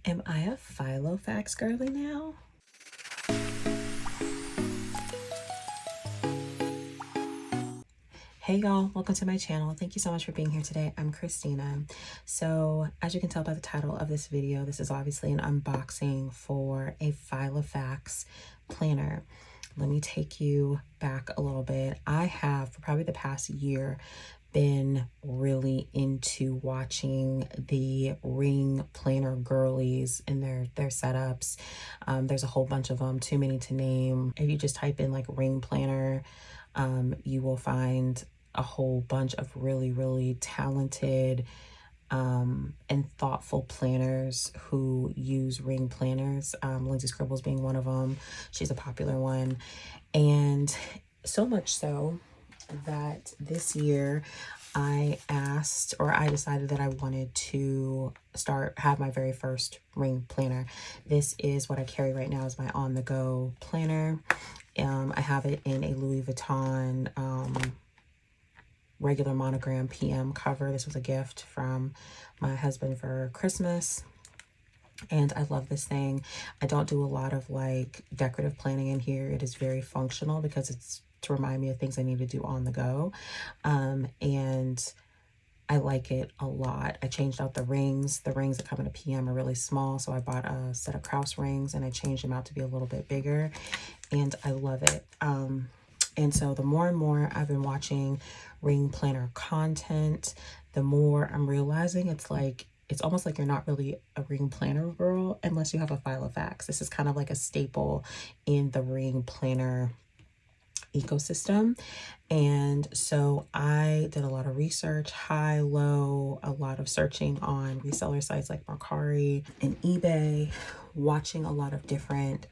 Am I a filofax girly now? Hey y'all, welcome to my channel. Thank you so much for being here today. I'm Christina. So as you can tell by the title of this video, this is obviously an unboxing for a filofax planner. Let me take you back a little bit. I have, for probably the past year, been really into watching the ring planner girlies and their setups. There's a whole bunch of them, too many to name. If you just type in like ring planner, you will find a whole bunch of really talented and thoughtful planners who use ring planners. Lindsay Scribbles being one of them. She's a popular one. And so much so that this year I decided that I wanted to have my very first ring planner. This is what I carry right now as my on-the-go planner. I have it in a Louis Vuitton regular monogram PM cover. This was a gift from my husband for Christmas. And I love this thing. I don't do a lot of like decorative planning in here. It is very functional because it's to remind me of things I need to do on the go. And I like it a lot. I changed out the rings. The rings that come in a PM are really small, so I bought a set of Krause rings and I changed them out to be a little bit bigger, and I love it. And so the more and more I've been watching ring planner content, the more I'm realizing it's almost like you're not really a ring planner girl unless you have a filofax. This is kind of like a staple in the ring planner ecosystem. And so I did a lot of research, high, low, a lot of searching on reseller sites like Mercari and eBay, watching a lot of different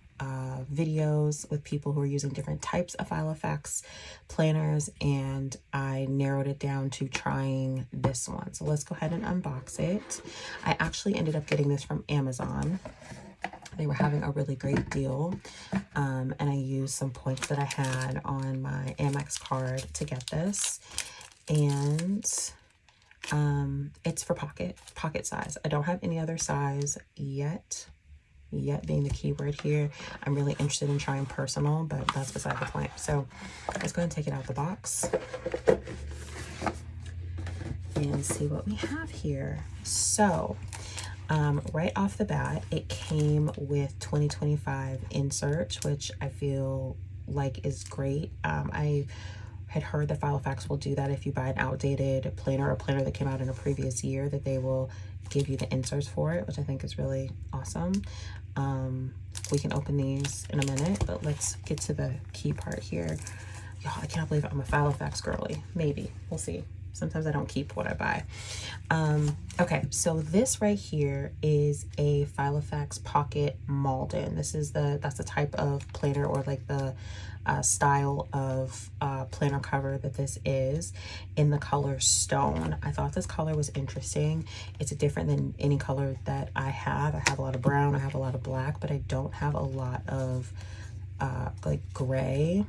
videos with people who are using different types of filofax planners, and I narrowed it down to trying this one. So let's go ahead and unbox it. I actually ended up getting this from Amazon. They were having a really great deal, and I used some points that I had on my Amex card to get this. And it's for pocket size. I don't have any other size yet being the key word here. I'm really interested in trying personal, but that's beside the point. So let's go ahead and take it out of the box and see what we have here. So right off the bat, it came with 2025 inserts, which I feel like is great. I had heard that filofax will do that if you buy an outdated planner or a planner that came out in a previous year, that they will give you the inserts for it, which I think is really awesome. We can open these in a minute, but let's get to the key part here. Y'all, I can't believe I'm a filofax girly. Maybe, we'll see. Sometimes I don't keep what I buy. Okay, so this right here is a filofax pocket malden. That's the type of planner, or like the style of planner cover that this is, in the color stone. I thought this color was interesting. It's different than any color that I have. I have a lot of brown, I have a lot of black, but I don't have a lot of like gray.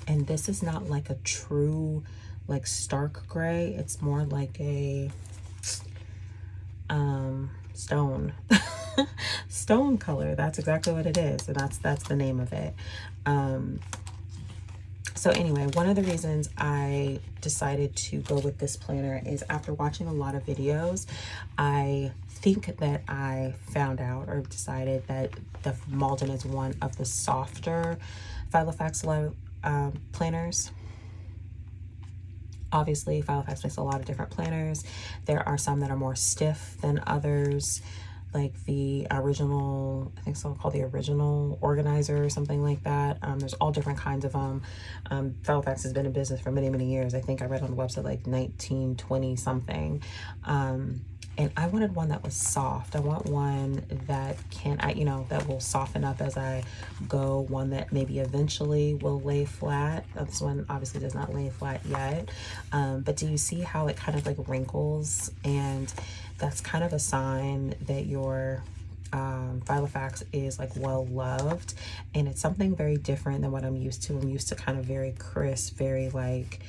And this is not like a true like stark gray. It's more like a stone stone color. That's exactly what it is, and that's the name of it. So anyway, one of the reasons I decided to go with this planner is after watching a lot of videos, I think that I found out or decided that the Malden is one of the softer filofax planners. Obviously, filofax makes a lot of different planners. There are some that are more stiff than others, like the original, I think so called the original organizer or something like that. There's all different kinds of them. Filofax has been in business for many years. I think I read on the website like 1920 something. And I wanted one that was soft. I want one that that will soften up as I go, one that maybe eventually will lay flat. This one obviously does not lay flat yet. But do you see how it kind of like wrinkles? And that's kind of a sign that your filofax is like well loved. And it's something very different than what I'm used to. I'm used to kind of very crisp, very like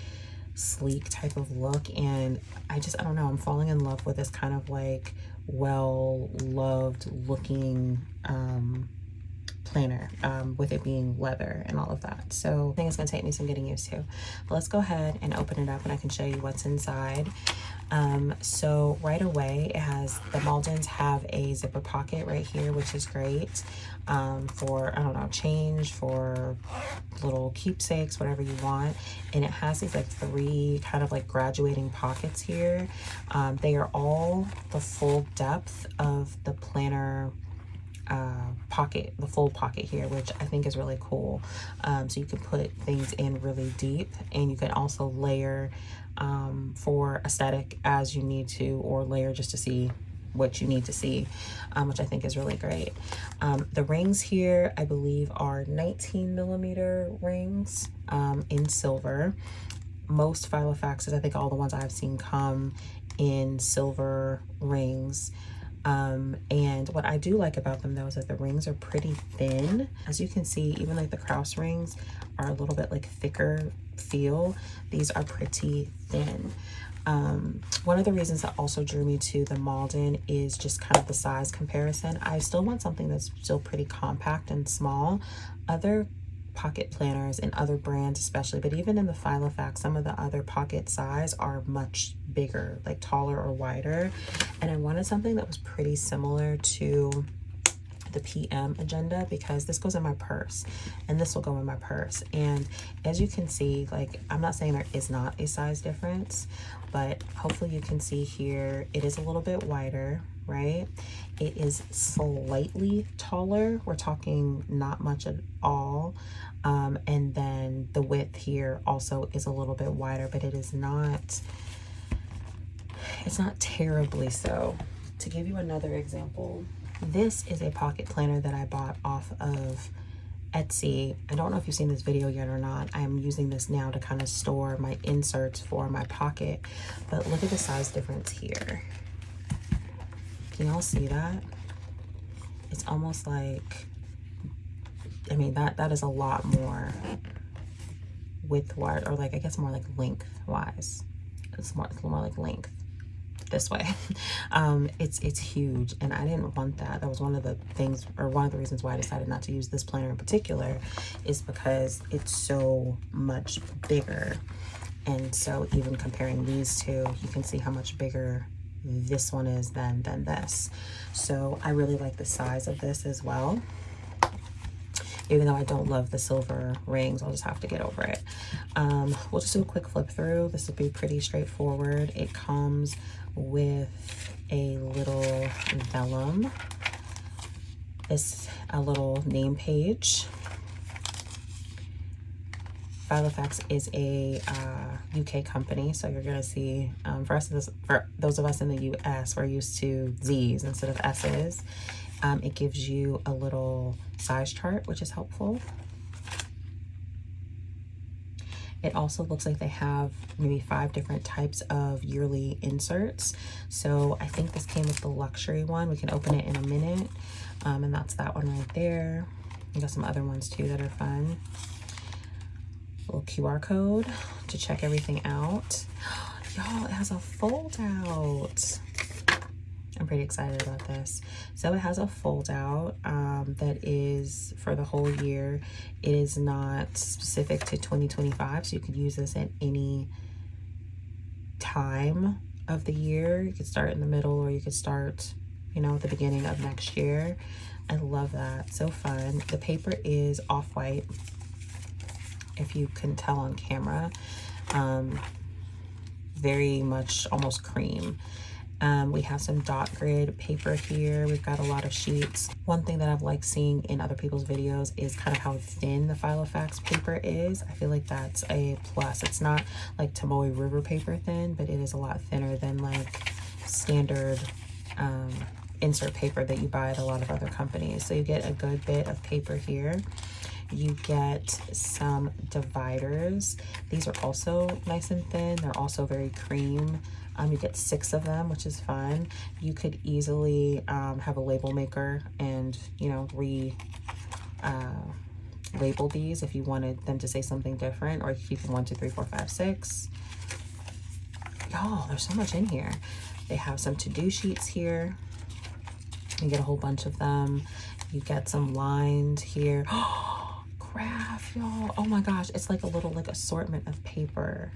sleek type of look, and I don't know, I'm falling in love with this kind of like well loved looking planner, with it being leather and all of that. So I think it's gonna take me some getting used to, but let's go ahead and open it up and I can show you what's inside. So right away, it has, the Maldens have a zipper pocket right here, which is great, for, I don't know, change, for little keepsakes, whatever you want. And it has these like 3 kind of like graduating pockets here. They are all the full depth of the planner pocket, the full pocket here, which I think is really cool. So you can put things in really deep, and you can also layer for aesthetic as you need to, or layer just to see what you need to see, which I think is really great. The rings here, I believe, are 19mm rings in silver. Most filofaxes, I think all the ones I've seen, come in silver rings. And what I do like about them though is that the rings are pretty thin. As you can see, even like the Kraus rings are a little bit like thicker feel. These are pretty thin. One of the reasons that also drew me to the Malden is just kind of the size comparison. I still want something that's still pretty compact and small. Other pocket planners in other brands especially, but even in the filofax, some of the other pocket size are much bigger, like taller or wider, and I wanted something that was pretty similar to the PM agenda, because this goes in my purse and this will go in my purse. And as you can see, like, I'm not saying there is not a size difference, but hopefully you can see here it is a little bit wider, right? It is slightly taller, we're talking not much at all. And then the width here also is a little bit wider, but it is not, it's not terribly so. To give you another example, this is a pocket planner that I bought off of Etsy. I don't know if you've seen this video yet or not. I am using this now to kind of store my inserts for my pocket, but look at the size difference here. Can y'all see that? It's almost like, I mean, that is a lot more width-wise, or like, I guess more like length-wise. It's more like length this way. It's huge, and I didn't want that. That was one of the things, or one of the reasons why I decided not to use this planner in particular, is because it's so much bigger. And so even comparing these two, you can see how much bigger this one is than this. So I really like the size of this as well. Even though I don't love the silver rings, I'll just have to get over it. We'll just do a quick flip through. This will be pretty straightforward. It comes with a little vellum. It's a little name page. Filofax is a UK company, so you're gonna see, for those of us in the US, we're used to Z's instead of S's. It gives you a little size chart, which is helpful. It also looks like they have maybe 5 different types of yearly inserts. So I think this came with the luxury one. We can open it in a minute. And that's that one right there. You got some other ones too that are fun. Little QR code to check everything out. Y'all, it has a fold out. I'm pretty excited about this. So it has a fold out that is for the whole year. It is not specific to 2025, so you could use this at any time of the year. You could start in the middle, or you could start, you know, at the beginning of next year. I love that. So fun. The paper is off-white, if you can tell on camera. Very much almost cream. We have some dot grid paper here. We've got a lot of sheets. One thing that I've liked seeing in other people's videos is kind of how thin the Filofax paper is. I feel like that's a plus. It's not like Tomoe River paper thin, but it is a lot thinner than like standard insert paper that you buy at a lot of other companies. So you get a good bit of paper here. You get some dividers. These are also nice and thin. They're also very cream. You get 6 of them, which is fun. You could easily have a label maker and, you know, label these if you wanted them to say something different, or you keep them 1, 2, 3, 4, 5, 6. Y'all, there's so much in here. They have some to-do sheets here. You get a whole bunch of them. You get some lined here. Oh, craft, y'all. Oh my gosh, it's like a little like assortment of paper.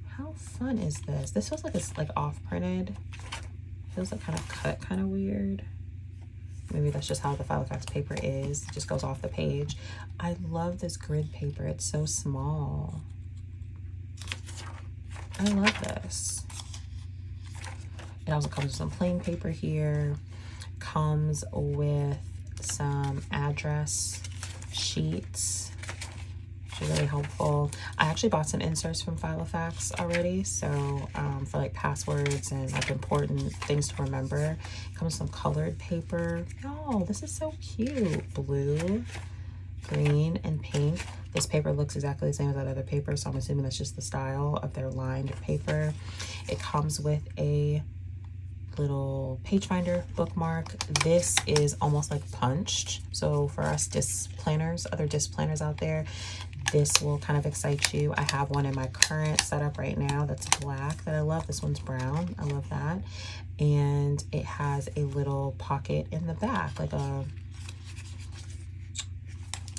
How fun is this? This feels like it's like off-printed. Feels like kind of cut kind of weird. Maybe that's just how the filofax paper is. It just goes off the page. I love this grid paper. It's so small. I love this. It also comes with some plain paper here. Comes with some address sheets, which is really helpful. I actually bought some inserts from filofax already, so for like passwords and like important things to remember. It comes with some colored paper. Oh, this is so cute. Blue, green, and pink. This paper looks exactly the same as that other paper, so I'm assuming that's just the style of their lined paper. It comes with a little page finder bookmark. This is almost like punched, so for us disc planners, other disc planners out there, this will kind of excite you. I have one in my current setup right now that's black that I love. This one's brown. I love that. And it has a little pocket in the back, like a,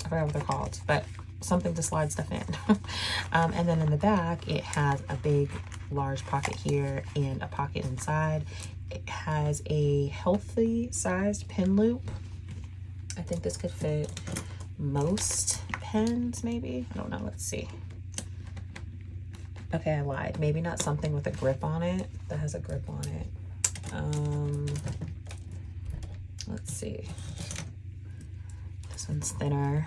I forgot what they're called, but something to slide stuff in. And then in the back, it has a big, large pocket here and a pocket inside. It has a healthy sized pin loop. I think this could fit most pens, maybe. I don't know. Let's see. Okay, I lied. Maybe not something with a grip on it. That has a grip on it. Let's see. This one's thinner,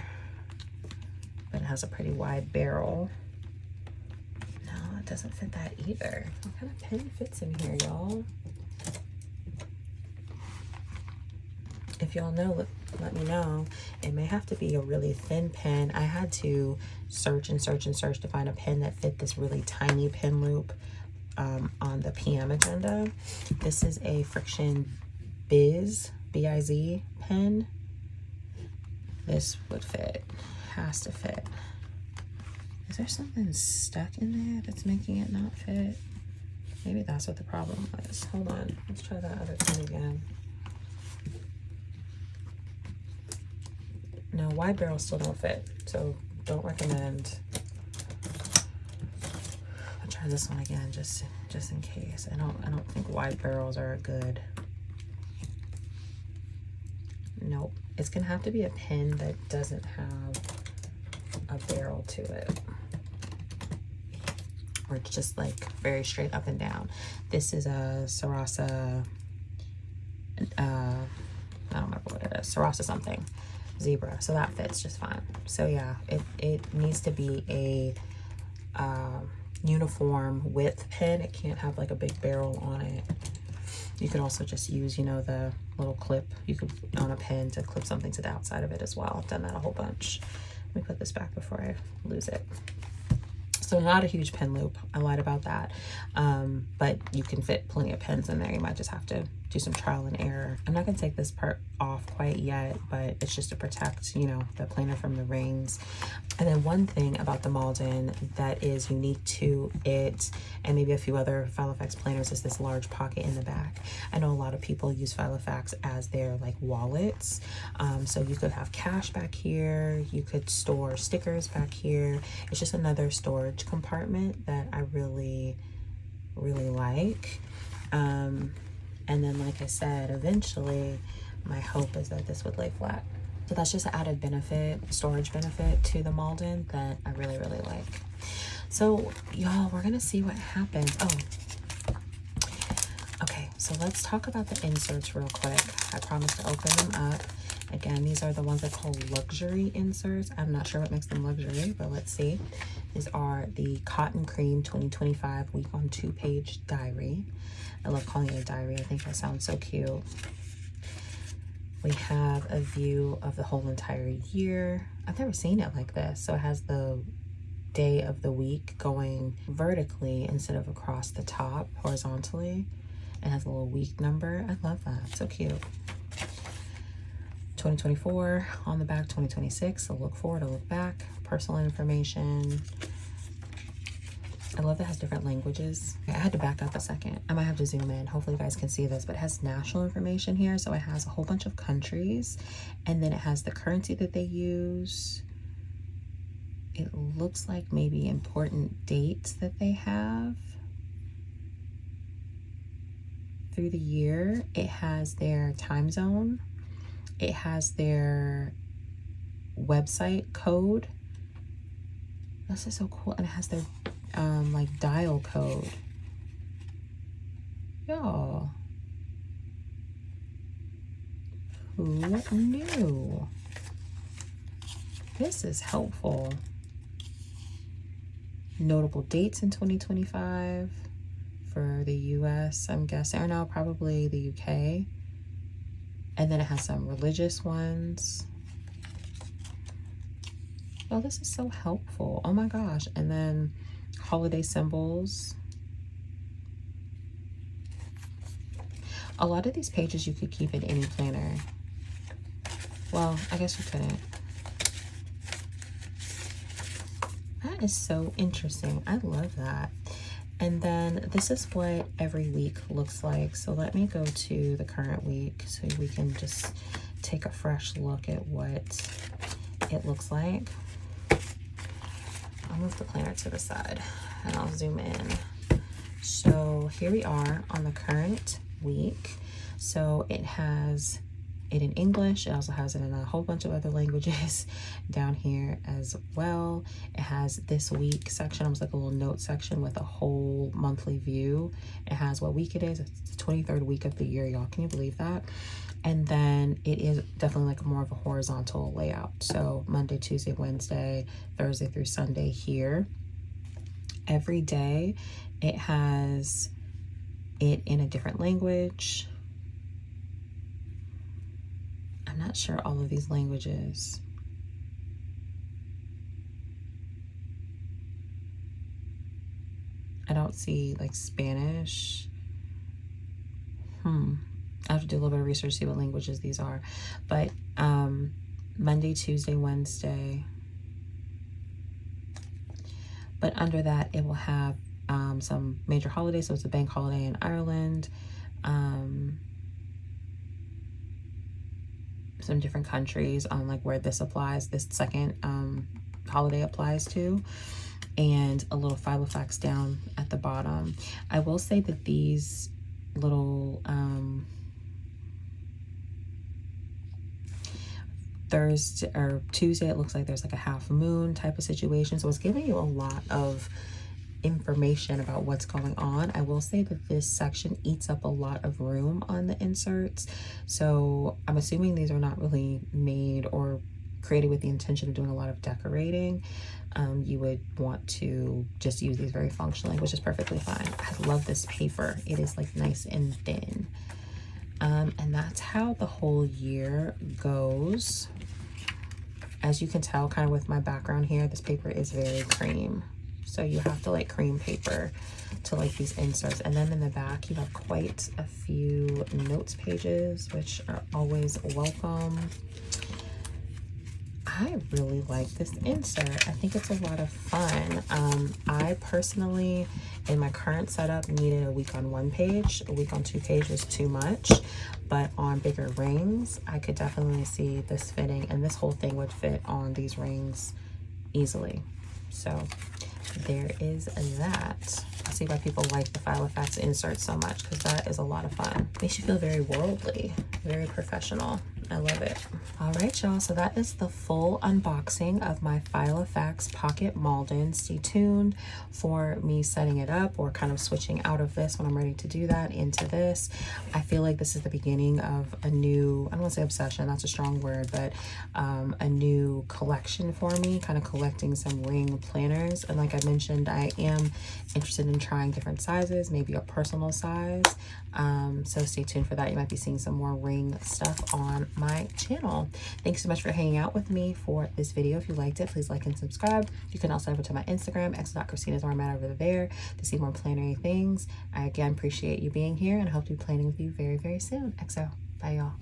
but it has a pretty wide barrel. No, it doesn't fit that either. What kind of pen fits in here, y'all? If y'all know, let me know. It may have to be a really thin pen. I had to search and search and search to find a pen that fit this really tiny pin loop on the PM agenda. This is a Friction Biz, B-I-Z pen. This would fit, has to fit. Is there something stuck in there that's making it not fit? Maybe that's what the problem was. Hold on, let's try that other pen again. No, wide barrels still don't fit, so don't recommend. I'll try this one again just in case. I don't think wide barrels are a good. Nope. It's gonna have to be a pen that doesn't have a barrel to it, or it's just like very straight up and down. This is a Sarasa. I don't remember what it is. Sarasa something. Zebra, so that fits just fine. So yeah, it needs to be a uniform width pen. It can't have like a big barrel on it. You could also just use, you know, the little clip you could on a pen to clip something to the outside of it as well. I've done that a whole bunch. Let me put this back before I lose it. So not a huge pen loop. I lied about that. But you can fit plenty of pens in there. You might just have to do some trial and error. I'm not gonna take this part off quite yet, but it's just to protect, you know, the planer from the rings. And then one thing about the Malden that is unique to it, and maybe a few other filofax planners, is this large pocket in the back. I know a lot of people use filofax as their like wallets. So you could have cash back here. You could store stickers back here. It's just another storage compartment that I really, really like. And then, like I said, eventually my hope is that this would lay flat. So that's just an added benefit, storage benefit to the Malden that I really, really like. So y'all, we're gonna see what happens. Oh, okay, so let's talk about the inserts real quick. I promised to open them up. Again, these are the ones I call luxury inserts. I'm not sure what makes them luxury, but let's see. These are the Cotton Cream 2025 Week on 2-page diary. I love calling it a diary. I think that sounds so cute. We have a view of the whole entire year. I've never seen it like this. So it has the day of the week going vertically instead of across the top horizontally. It has a little week number. I love that. So cute. 2024 on the back, 2026. So look forward, to look back. Personal information. I love that it has different languages. I had to back up a second. I might have to zoom in. Hopefully you guys can see this, but it has national information here. So it has a whole bunch of countries, and then it has the currency that they use. It looks like maybe important dates that they have through the year. It has their time zone. It has their website code. This is so cool. And it has their like dial code. Y'all, who knew? This is helpful. Notable dates in 2025 for the US, I'm guessing, or no, probably the UK. And then it has some religious ones. Oh, this is so helpful. Oh my gosh. And then holiday symbols. A lot of these pages you could keep in any planner. Well, I guess you couldn't. That is so interesting. I love that. And then this is what every week looks like. So let me go to the current week so we can just take a fresh look at what it looks like. I'll move the planner to the side and I'll zoom in. So here we are on the current week. So it has it in English. It also has it in a whole bunch of other languages down here as well. It has this week section, almost like a little note section with a whole monthly view. It has what week it is. It's the 23rd week of the year, y'all. Can you believe that? And then it is definitely like more of a horizontal layout. So Monday, Tuesday, Wednesday, Thursday through Sunday here. Every day it has it in a different language. I'm not sure all of these languages. I don't see like Spanish. I have to do a little bit of research to see what languages these are. But Monday, Tuesday, Wednesday. But under that, it will have some major holidays. So it's a bank holiday in Ireland. Some different countries on like where this applies, this second holiday applies to, and a little filofax down at the bottom. I will say that these little Thursday or Tuesday, it looks like there's like a half moon type of situation, so it's giving you a lot of information about what's going on. I will say that this section eats up a lot of room on the inserts, so I'm assuming these are not really made or created with the intention of doing a lot of decorating. You would want to just use these very functionally, which is perfectly fine. I love this paper. It is like nice and thin. And that's how the whole year goes. As you can tell kind of with my background here, this paper is very cream. So you have to like cream paper to like these inserts. And then in the back, you have quite a few notes pages, which are always welcome. I really like this insert. I think it's a lot of fun. I personally, in my current setup, needed a week on one page. A week on two page was too much, but on bigger rings, I could definitely see this fitting, and this whole thing would fit on these rings easily. So there is that. I see why people like the filofax insert so much, because that is a lot of fun. Makes you feel very worldly, very professional. I love it. All right, y'all, so that is the full unboxing of my filofax pocket malden. Stay tuned for me setting it up or kind of switching out of this when I'm ready to do that into this. I feel like this is the beginning of a new, I don't want to say obsession, that's a strong word, but a new collection for me, kind of collecting some ring planners. And like I mentioned, I am interested in trying different sizes, maybe a personal size. So stay tuned for that. You might be seeing some more ring stuff on my channel. Thanks so much for hanging out with me for this video. If you liked it, please like and subscribe. You can also head over to my Instagram, x.christina is where I'm at over there, to see more plannery things. I again appreciate you being here, and I hope to be planning with you very, very soon. XO. Bye, y'all.